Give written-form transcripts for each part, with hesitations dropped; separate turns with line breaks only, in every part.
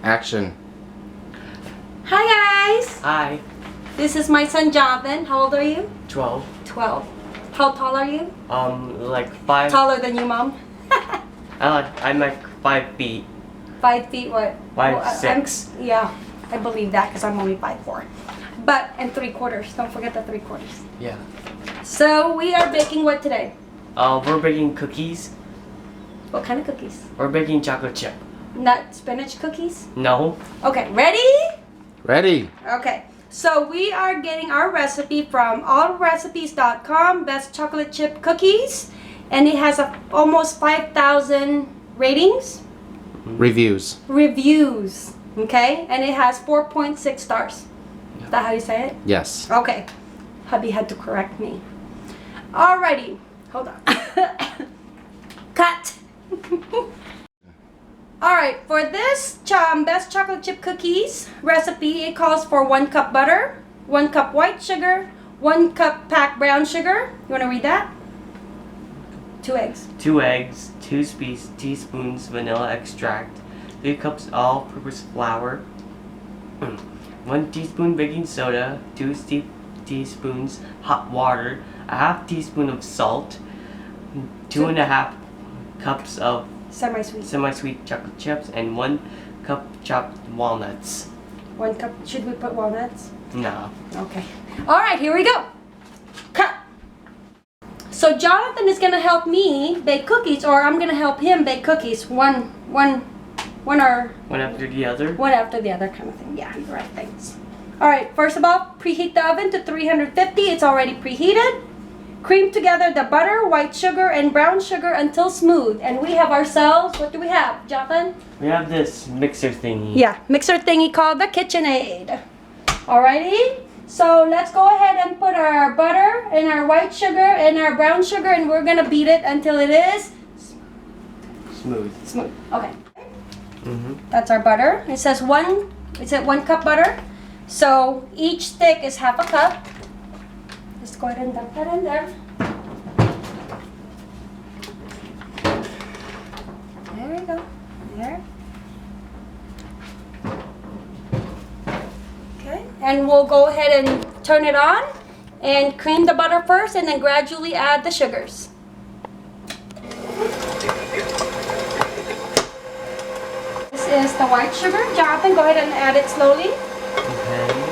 Action.
Hi guys!
Hi.
This is my son Jonathan. How old are you?
12.
12. How tall are you?
Like 5.
Taller than you, Mom?
I'm like 5 feet.
5 feet what?
5'6".
Yeah, I believe that because I'm only 5'4". But, and 3/4. Don't forget the 3/4.
Yeah.
So, we are baking what today?
We're baking cookies.
What kind of cookies?
We're baking chocolate chip.
Not spinach cookies?
No.
Okay, ready?
Ready.
Okay, so we are getting our recipe from allrecipes.com, best chocolate chip cookies, and it has almost 5,000 ratings.
Reviews.
Reviews, okay, and it has 4.6 stars. Is that how you say it?
Yes.
Okay, hubby had to correct me. Alrighty, hold on. Cut. Alright, for this best chocolate chip cookies recipe, it calls for 1 cup butter, 1 cup white sugar, 1 cup packed brown sugar. You want to read that? 2 eggs.
2 eggs, 2 teaspoons vanilla extract, 3 cups all-purpose flour, 1 teaspoon baking soda, 2 teaspoons hot water, a half teaspoon of salt, 2.5 cups of semi-sweet chocolate chips, and 1 cup chopped walnuts.
1 cup. Should we put walnuts?
No.
Okay. Alright, here we go. Cut. So Jonathan is going to help me bake cookies, or I'm going to help him bake cookies. One
after the other?
One after the other kind of thing. Yeah, you're right. Thanks. Alright, first of all, preheat the oven to 350. It's already preheated. Cream together the butter, white sugar, and brown sugar until smooth. And we have ourselves, what do we have, Jonathan?
We have this mixer thingy.
Yeah, mixer thingy called the KitchenAid. Alrighty, so let's go ahead and put our butter and our white sugar and our brown sugar, and we're gonna beat it until it is
Smooth.
smooth. Okay.
Mm-hmm.
That's our butter. It says 1 cup butter. So each stick is half a cup. Let's go ahead and dump that in there. There we go. There. Okay. And we'll go ahead and turn it on and cream the butter first and then gradually add the sugars. This is the white sugar. Jonathan, go ahead and add it slowly.
Okay.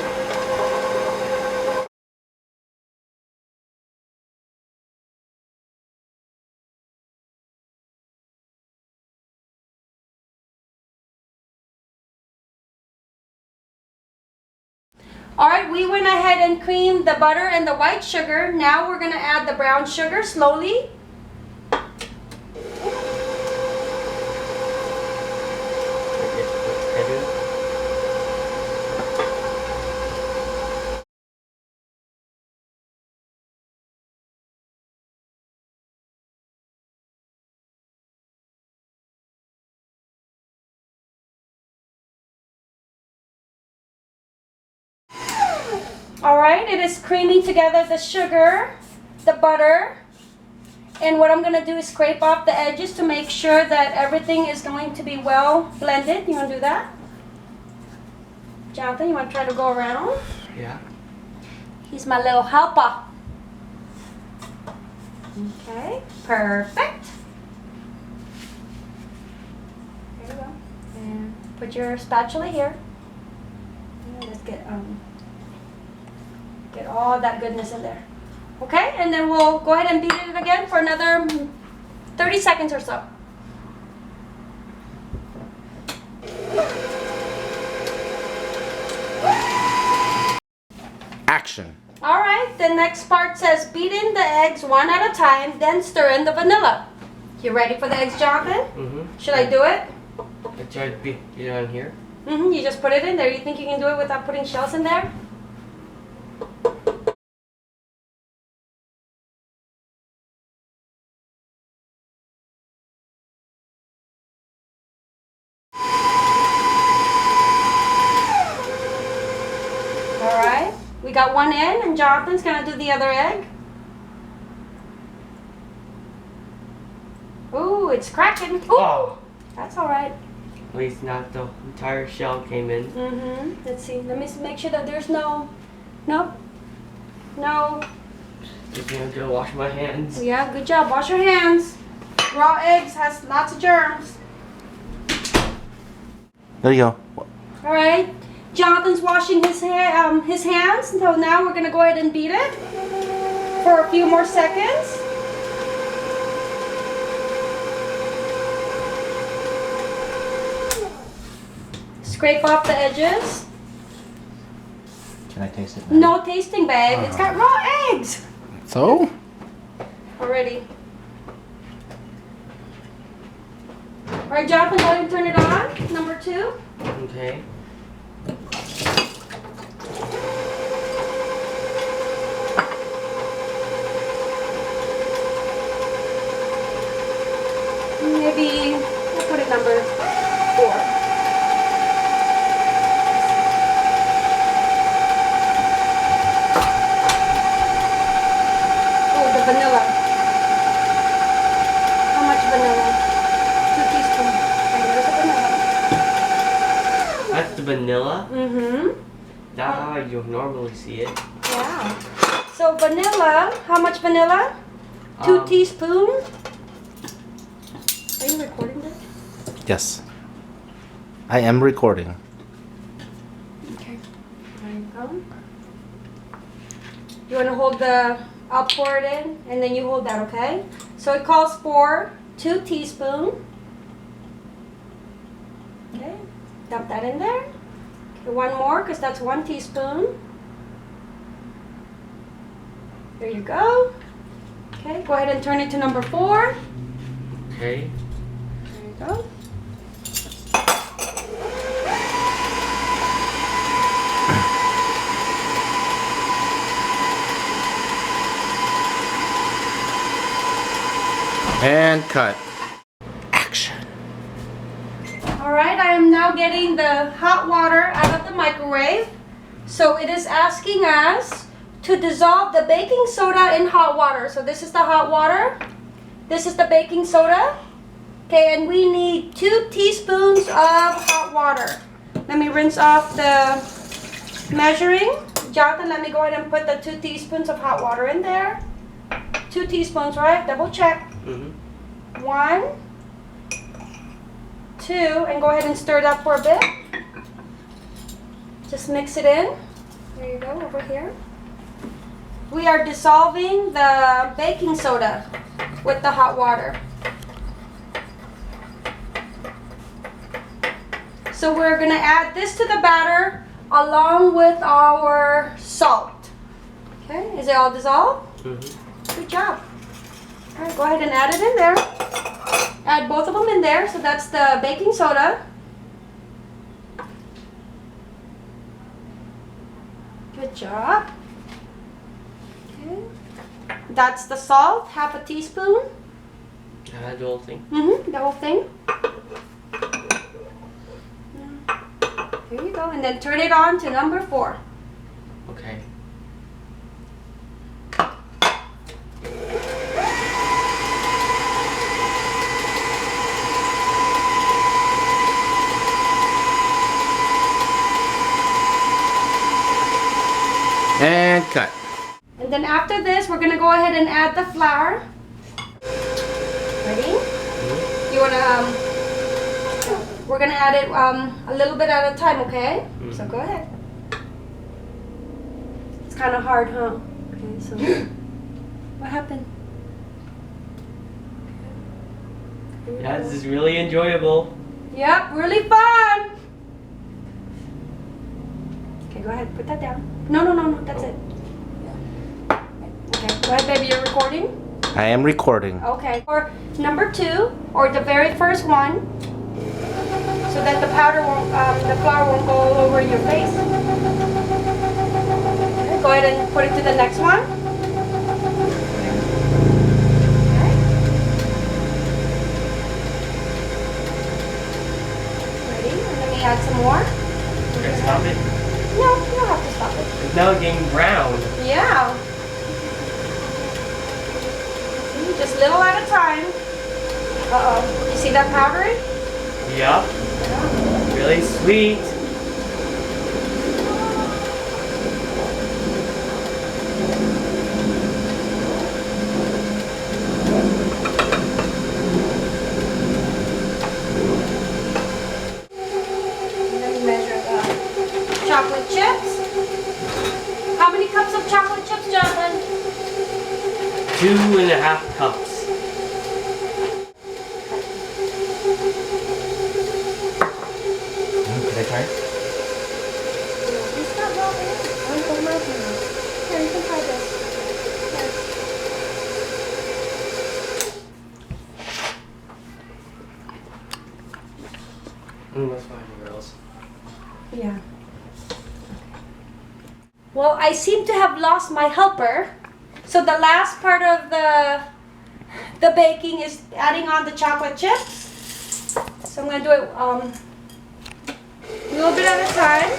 Alright, we went ahead and creamed the butter and the white sugar. Now we're going to add the brown sugar slowly. Alright, it is creaming together the sugar, the butter, and what I'm going to do is scrape off the edges to make sure that everything is going to be well blended. You want to do that? Jonathan, you want to try to go around?
Yeah.
He's my little helper. Okay, perfect. There you go. And put your spatula here. And let's get all that goodness in there. Okay, and then we'll go ahead and beat it again for another 30 seconds or so.
Action.
Alright, the next part says beat in the eggs 1 at a time, then stir in the vanilla. You ready for the eggs, Jonathan?
Mm-hmm.
Should I do it?
I tried to beat it on here.
Mm-hmm, you just put it in there. You think you can do it without putting shells in there? Alright, we got one in and Jonathan's gonna do the other egg. Ooh, it's cracking. Ooh,
Oh.
that's alright.
least not the entire shell came in.
Let's see. Let me make sure that there's no.
Just gonna go wash my hands.
Yeah, good job. Wash your hands. Raw eggs has lots of germs.
There you go.
All right. Jonathan's washing his hands. So now we're gonna go ahead and beat it for a few more seconds. Scrape off the edges.
Can I taste it now?
No tasting bag. It's got raw eggs.
So?
Already. All right, Jonathan, go ahead and turn it on. Number 2.
Okay.
Maybe we'll put it number 4. Vanilla. How much vanilla? 2 teaspoons. Okay, there's the vanilla.
That's the vanilla?
Mm-hmm.
That's how you normally see it.
Yeah. So vanilla, how much vanilla? 2 teaspoons. Are you recording this?
Yes. I am recording.
Okay. There you go. You want to hold the... I'll pour it in, and then you hold that, okay? So it calls for 2 teaspoons. Okay, dump that in there. Okay, 1 more, because that's 1 teaspoon. There you go. Okay, go ahead and turn it to number 4.
Okay.
There you go.
And cut. Action.
Alright, I am now getting the hot water out of the microwave. So it is asking us to dissolve the baking soda in hot water. So this is the hot water. This is the baking soda. Okay, and we need 2 teaspoons of hot water. Let me rinse off the measuring. Jonathan, let me go ahead and put the 2 teaspoons of hot water in there. 2 teaspoons, right? Double check. 1, 2, and go ahead and stir it up for a bit. Just mix it in. There you go, over here. We are dissolving the baking soda with the hot water. So we're going to add this to the batter along with our salt. Okay, is it all dissolved? Good job. All right, go ahead and add it in there. Add both of them in there. So that's the baking soda. Good job. Okay. That's the salt, half a teaspoon.
The whole thing?
The whole thing. There you go. And then turn it on to number 4.
Okay.
And cut.
And then after this, we're going to go ahead and add the flour. Ready? You want to, we're going to add it a little bit at a time, okay? So go ahead. It's kind of hard, huh? Okay, so what happened?
Yeah, this is really enjoyable.
Yep, really fun. Okay, go ahead, put that down. No, that's it. Okay, go ahead, baby, you're recording?
I am recording.
Okay, for number 2, or the very first one, so that the powder won't, the flour won't go all over your face. Okay, go ahead and put it to the next one. Okay. Ready? And let me add some more.
Okay, stop it.
No, you don't have to stop it.
It's now getting brown.
Yeah. Just little at a time. Uh-oh. You see that powder?
Yup. Really sweet.
Let me measure the chocolate chips. How many cups of chocolate chips, Jonathan?
2.5 cups.
Can I try?
It's not melting. I'm so melting now. Here, you can try this.
That's fine, girls.
Yeah. Well, I seem to have lost my helper. So the last part of the baking is adding on the chocolate chips. So I'm gonna do it a little bit at a time.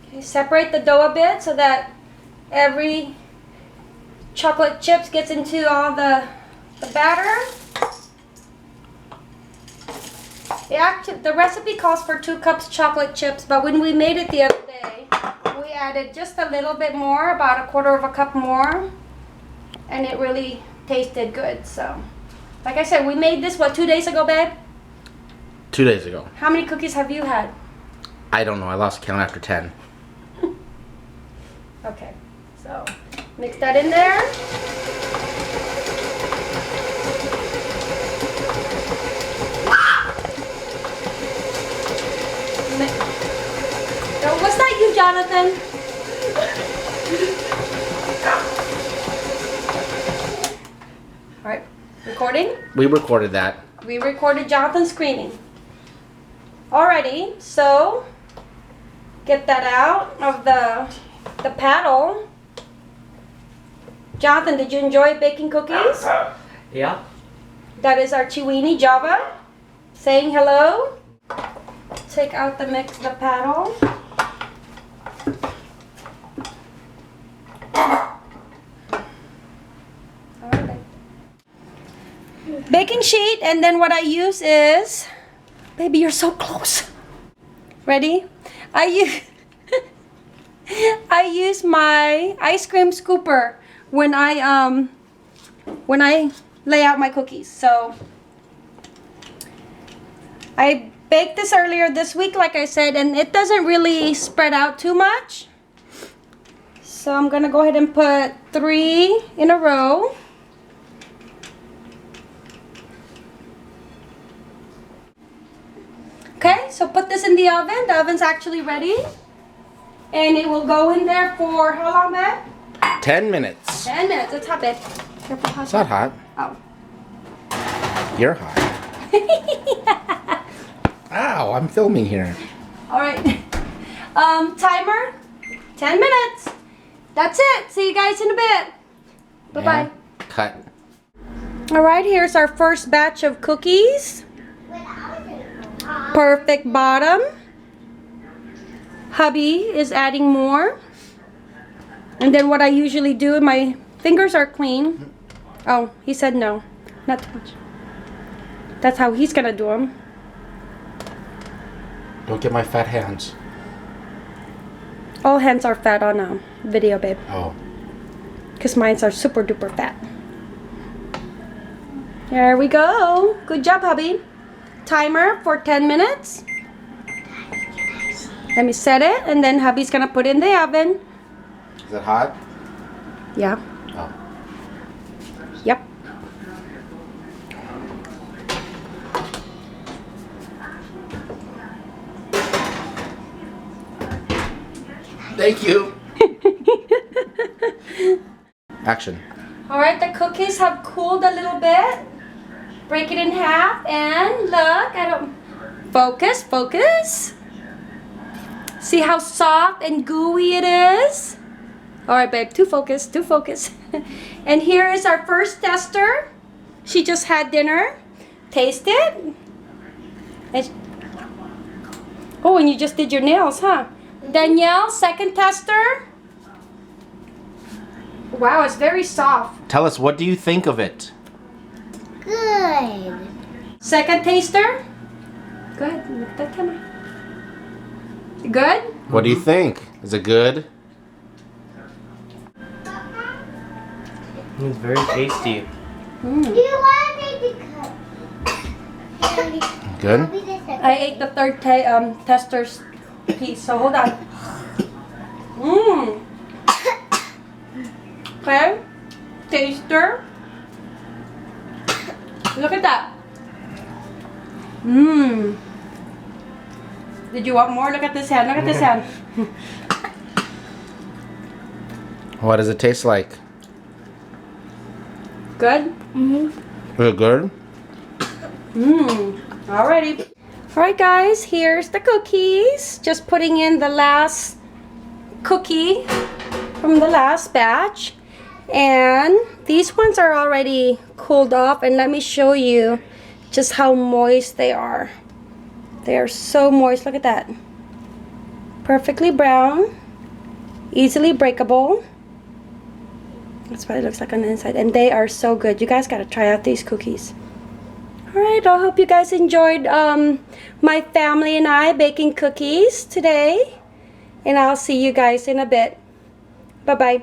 Okay, separate the dough a bit so that every chocolate chips gets into all the batter. The recipe calls for 2 cups chocolate chips, but when we made it the other day, we added just a little bit more, about a 1/4 cup more, and it really tasted good. So, like I said, we made this, what, 2 days ago, babe?
2 days ago.
How many cookies have you had?
I don't know. I lost count after 10.
Okay, so mix that in there. Was that you, Jonathan? All right, recording?
We recorded that.
We recorded Jonathan screaming. Alrighty, so get that out of the paddle. Jonathan, did you enjoy baking cookies?
Yeah.
That is our Chiweenie Java saying hello. Take out the paddle. Alright. Baking sheet, and then what I use is, baby, you're so close. Ready? I use my ice cream scooper when I lay out my cookies. So I baked this earlier this week, like I said, and it doesn't really spread out too much. So I'm gonna go ahead and put 3 in a row. Okay, so put this in the oven. The oven's actually ready. And it will go in there for how long, babe?
10 minutes.
10 minutes. It's hot, babe. Careful, hot.
It's not hot.
Oh.
You're hot. Ow, I'm filming here.
All right. Timer, 10 minutes. That's it. See you guys in a bit. Bye-bye.
And cut.
All right, here's our first batch of cookies. Perfect bottom. Hubby is adding more. And then what I usually do, my fingers are clean. Oh, he said no. Not too much. That's how he's gonna do them.
Don't get my fat hands.
All hands are fat on video, babe.
Oh.
Because mine are super duper fat. There we go. Good job, hubby. Timer for 10 minutes. Let me set it, and then hubby's gonna put it in the oven.
Is it hot?
Yeah.
Oh.
Yep.
Thank you. Action.
All right, the cookies have cooled a little bit. Break it in half, and look, I don't... Focus, focus. See how soft and gooey it is? All right, babe, too focused, too focused. And here is our first tester. She just had dinner. Taste it. And oh, and you just did your nails, huh? Danielle, second tester. Wow, it's very soft.
Tell us, what do you think of it?
Good.
Second taster. Good. Look at that camera. Good?
What do you think? Is it good?
It's very tasty.
Do you want me to cut?
Good?
I'll be the second.
I ate the third tester's piece, so hold on. Mmm. Okay. Taster. Look at that. Mmm. Did you want more? Look at this hand. Look at this hand.
What does it taste like?
Good?
Is it good?
Mmm. Alrighty. Alright guys, here's the cookies. Just putting in the last cookie from the last batch. And these ones are already cooled off, and let me show you just how moist they are. They are so moist. Look at that. Perfectly brown, easily breakable. That's what it looks like on the inside, and they are so good. You guys got to try out these cookies. Alright, I hope you guys enjoyed my family and I baking cookies today, and I'll see you guys in a bit. Bye bye.